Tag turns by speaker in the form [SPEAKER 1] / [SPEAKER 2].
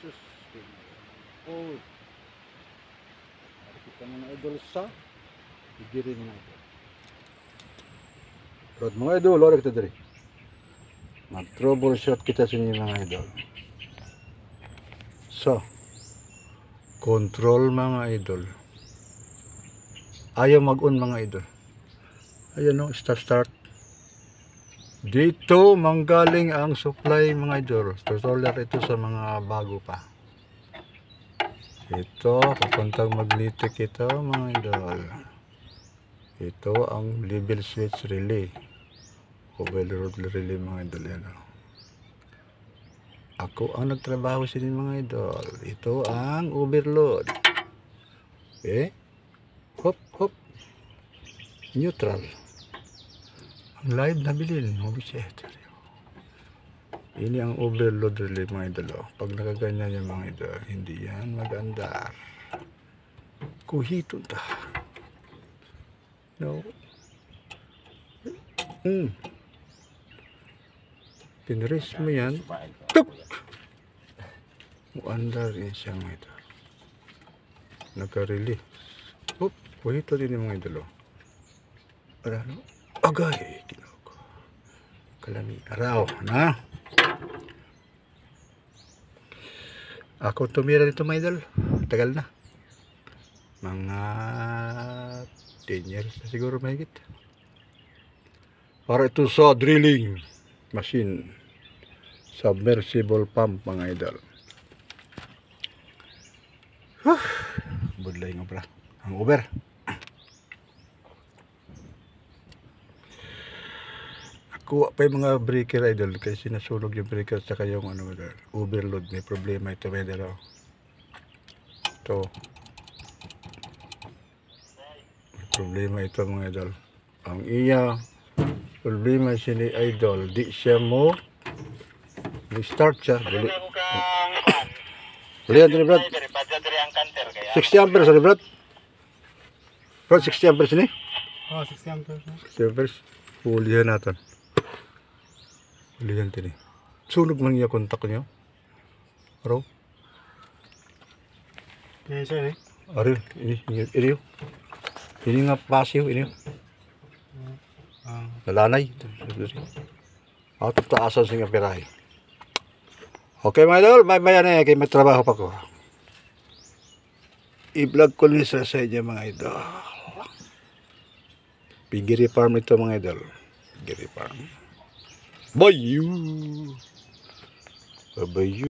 [SPEAKER 1] Sus, oh, kita mga idol sa igirin mga idol. Rod mga idol, lora kita dari. Mag-troubleshoot kita sa inyo mga idol. So, control mga idol. Ayaw mag-on mga idol. Ayan o, start. Dito manggaling ang supply mga idol. Tutorial ito sa mga bago pa. Ito, papuntang magnetic ito mga idol. Ito ang level switch relay. Overload relay mga idol. Yan o. Ako ang nagtrabaho sa inyo mga idol. Ito ang overload. Okay? Hop. Neutral. Ang live na bilhin. Ini ang overload relay mga idol. Pag nakaganyan yung mga idol, hindi yan mag-andar. Kuhito ta. No. Pinres mo yan. Tuk! Muandar yan siya mga idol. Nagka-release. Hop. Kuhito din yung mga idol. Ano? Agay. Kinoko. Kalami. Araw. Na? Ako tumira nito mga idol. Tagal na. Mga 10 years na siguro mahigit. Para ito sa drilling machine. Submersible pump mga idol. Budlay nga pala. Ang over. Kuha pa yung mga breaker idol kasi nasunog yung breaker saka yung ano, overload. May problema ito mga idol. Ito. May problema ito mga idol. Ang iya problema siya ni idol. Di siya mo start siya. Bulihan din brad. 60 amperes sorry brad. Brad 60 amperes ini?
[SPEAKER 2] Oh 60 amperes.
[SPEAKER 1] 60 amperes. Bulihan natin. Lihat ini. Sunog man niya kontak niyo. Araw.
[SPEAKER 2] Ini siya ni.
[SPEAKER 1] Ari, ini. Ini nga pasiw ini. Nalanay. Out of taasan sa nga pirahe. Okay mga idol, may na kay may trabaho pa ko. I-vlog ko ni sa inyo mga idol. Pigiri farm ito mga idol. Pigiri farm. Bye you.